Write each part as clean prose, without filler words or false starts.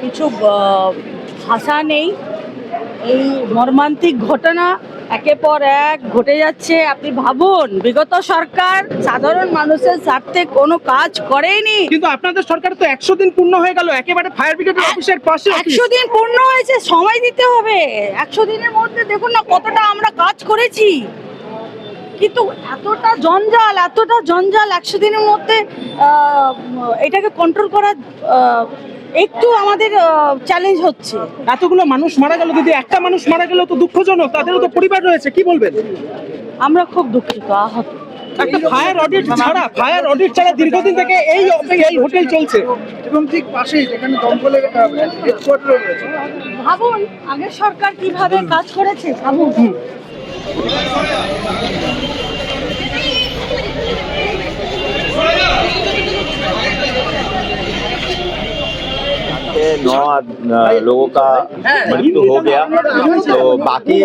কিছু ভাষা নেই। এই মর্মান্তিক ঘটনা একের পর এক ঘটে যাচ্ছে। আপনি ভাবুন, বিগত সরকার সাধারণ মানুষের স্বার্থে কোনো কাজ করেনি। কিন্তু আপনাদের সরকার তো 100 দিন পূর্ণ হয়ে গেল, একেবারে ফায়ার ব্রিগেডের অফিসের পাশে 100 দিন পূর্ণ হয়েছে, সময় দিতে হবে। 100 দিনের মধ্যে দেখুন না কতটা আমরা কাজ করেছি, কিন্তু এতটা জঞ্জাল 100 দিনের মধ্যে এটাকে কন্ট্রোল করা একটু আমাদের চ্যালেঞ্জ হচ্ছে। এতগুলো মানুষ মারা গেল, যদি একটা মানুষ মারা গেল তো দুঃখজনক, তাদেরও তো পরিবার রয়েছে, কি বলবেন? আমরা খুব দুঃখিত, আহত। একটা ফায়ার অডিট ছাড়া দীর্ঘদিন থেকে এই হোটেল চলছে এবং ঠিক পাশেই যেখানে দমকলের হেডকোয়ার্টার রয়েছে। ভাবুন আগের সরকার কিভাবে কাজ করেছে, ভাবুন। नौ लोगों का मृत्यु हो गया, तो बाकी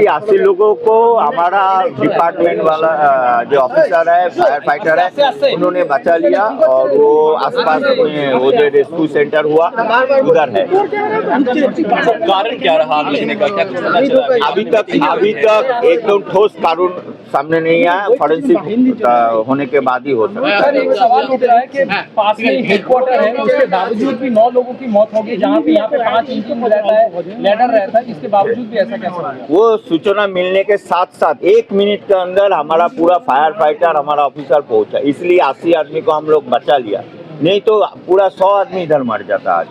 80 लोगों को हमारा डिपार्टमेंट वाला जो ऑफिसर है, फायर फाइटर है, उन्होंने बचा लिया और वो आसपास में वो जो रेस्क्यू सेंटर हुआ उधर है। कारण क्या रहा मिलने का, क्या कुछ पता चला? अभी तक एकदम ठोस कारण सामने नहीं आया, फॉरेंसिक होने के बाद ही हो सकता है। सर, एक सवाल उठ रहा है कि पास में हेडक्वार्टर है, उसके बावजूद भी 9 लोगों की मौत हो गई, जहाँ पे यहाँ पे 5 इंजन रहता है, लैडर रहता है, इसके बावजूद भी ऐसा कैसे हुआ? वो सूचना मिलने के साथ साथ 1 मिनट के अंदर हमारा पूरा फायर फाइटर, हमारा ऑफिसर पहुंचा, इसलिए 80 आदमी को हम लोग बचा लिया, नहीं तो पूरा 100 आदमी इधर मर जाता आज।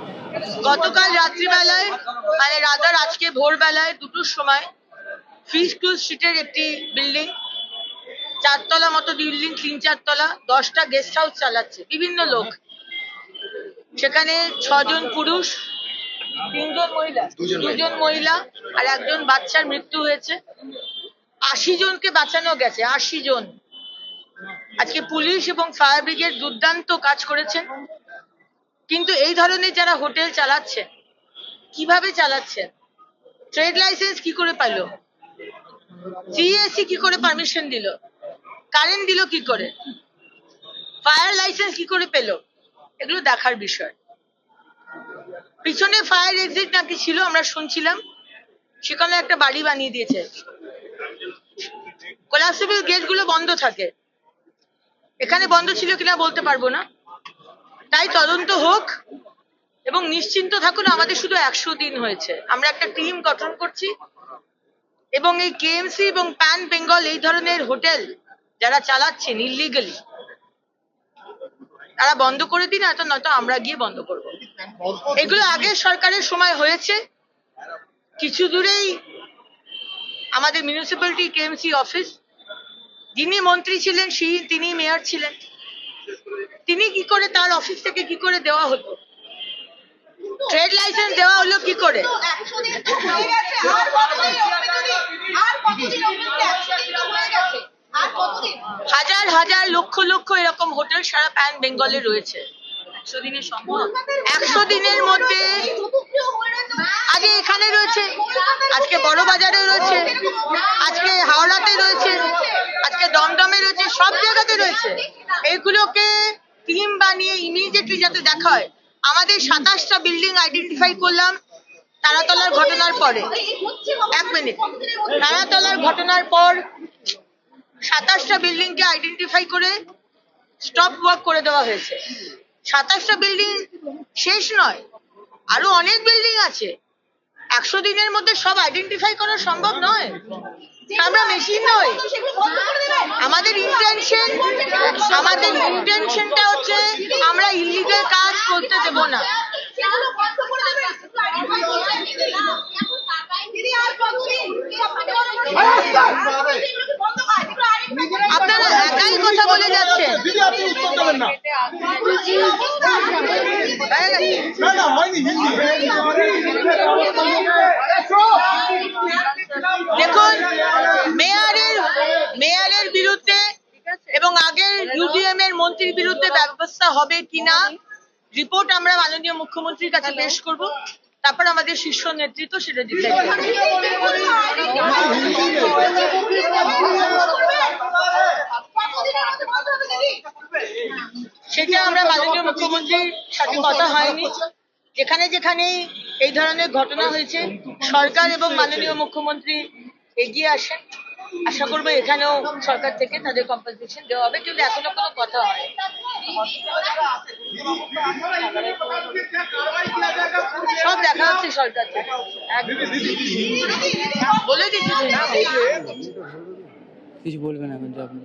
গতকাল রাত্রিবেলায় মানে রাজার আজকে ভোরবেলায় 2টোর সময় ফিশ ক্রুজ স্ট্রিটের একটি বিল্ডিং, 4 তলা মতো বিল্ডিং, 3-4 তলা, 10টা গেস্ট হাউস চালাচ্ছে বিভিন্ন লোক। সেখানে 6 জন পুরুষ, 3 জন মহিলা, 2 জন মহিলা আর 1 জন বাচ্চার মৃত্যু হয়েছে। 80 জনকে বাঁচানো গেছে, 80 জন। আজকে পুলিশ এবং ফায়ার ব্রিগেড দুর্দান্ত কাজ করেছেন, কিন্তু এই ধরনের যারা হোটেল চালাচ্ছেন, কিভাবে চালাচ্ছেন? ট্রেড লাইসেন্স কি করে পেল? সিএসসি কি করে পারমিশন দিল? কারেন্ট দিল কি করে? ফায়ার লাইসেন্স কি করে পেল? এগুলো দেখার বিষয়। পিছনে ফায়ার এক্সিট নাকি ছিল, আমরা শুনছিলাম, সেখানে একটা বাড়ি বানিয়ে দিয়েছে। কোলাপসিবল গেটগুলো বন্ধ থাকে, এখানে বন্ধ ছিল কিনা বলতে পারবো না। তাই তদন্ত হোক এবং নিশ্চিন্ত থাকুন, আমাদের শুধু 100 দিন হয়েছে। আমরা একটা টিম গঠন করছি এবং এই কেএমসি এবং প্যান বেঙ্গল এই ধরনের হোটেল যারা চালাচ্ছেন ইলিগালি, তারা বন্ধ করে দিন, নয়তো আমরা গিয়ে বন্ধ করব। এগুলো আগের সরকারের সময় হয়েছে। কিছু দূরেই আমাদের মিউনিসিপ্যালিটি কেএমসি অফিস, যিনি মন্ত্রী ছিলেন তিনি মেয়র ছিলেন, তিনি কি করে, তার অফিস থেকে কি করে দেওয়া হতো? ট্রেড লাইসেন্স দেওয়া হলো কি করে? হাজার হাজার লক্ষ লক্ষ এরকম হোটেল সারা প্যান বেঙ্গলে রয়েছে। 100 দিনের সম্ভব? 100 দিনের মধ্যে আগে এখানে রয়েছে, আজকে বড় বাজারে রয়েছে, আজকে হাওড়াতে রয়েছে, আজকে দমদমে রয়েছে, সব জায়গাতে রয়েছে। এইগুলোকে টিম বানিয়ে ইমিডিয়েটলি যাতে দেখা হয়। আমাদের 27টা বিল্ডিং আইডেন্টিফাই করলাম তারাতলার ঘটনার পরে। 1 মিনিট, তারাতলার ঘটনার পর 27টা বিল্ডিংকে আইডেন্টিফাই করে স্টপ ওয়ার্ক করে দেওয়া হয়েছে। 27টা বিল্ডিং শেষ নয়, আরো অনেক বিল্ডিং আছে। 100 দিনের মধ্যে সব আইডেন্টিফাই করা সম্ভব নয়, আমরা মেশিন নই। আমাদের ইন্টেনশনটা হচ্ছে আমরা ইলিগাল কাজ করতে দেব না। আপনারা একাই কথা বলে যাচ্ছেন। দেখুন, মেয়রের বিরুদ্ধে এবং আগের ইউডিএম এর মন্ত্রীর বিরুদ্ধে ব্যবস্থা হবে কিনা রিপোর্ট আমরা মাননীয় মুখ্যমন্ত্রীর কাছে পেশ করব, তারপর আমাদের শীর্ষ নেতৃত্ব সেটা ডিসাইড করবে। সেটা আমরা মাননীয় মুখ্যমন্ত্রীর সাথে কথা হয়নি। যেখানে যেখানে এই ধরনের ঘটনা হয়েছে সরকার এবং মাননীয় মুখ্যমন্ত্রী এগিয়ে আসেন। আশা করবো এখানেও সরকার থেকে তাদের কম্পেনসেশন দেওয়া হবে, কিন্তু এখনো কোনো কথা হয় সব দেখা হচ্ছে সরকার থেকে। বলে দিচ্ছি কিছু বলবেন এখন যে আপনি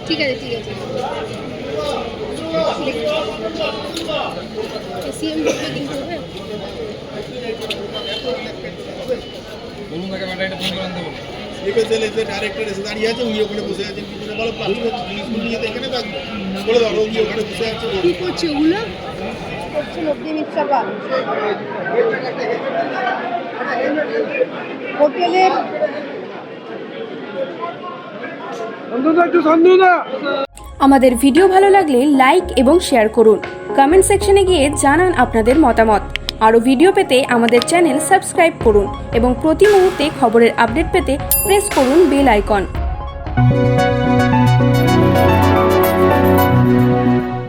ঠিক আছে ঠিক আছে সিএম ঢুকবে কিন্তু হবে বলুন তাকে ম্যাডাম এটা ফোন করে আনতে বলুন। ডাইরেক্টর এসে দাঁড়িয়ে আছে, উনি ওখানে বসে আছেন, কিছু বলো প্লাস্টিক জিনিসগুলো নিয়ে তো এখানে থাকবে, বলে ধরো উনি ওখানে বসে আছে। কি করছে ওগুলো করছে নব্দি মিক্সারটা হোটেলের আমাদের ভিডিও ভালো লাগলে লাইক এবং শেয়ার করুন। কমেন্ট সেকশনে গিয়ে জানান আপনাদের মতামত। আরও ভিডিও পেতে আমাদের চ্যানেল সাবস্ক্রাইব করুন এবং প্রতি মুহূর্তে খবরের আপডেট পেতে প্রেস করুন বেল আইকন।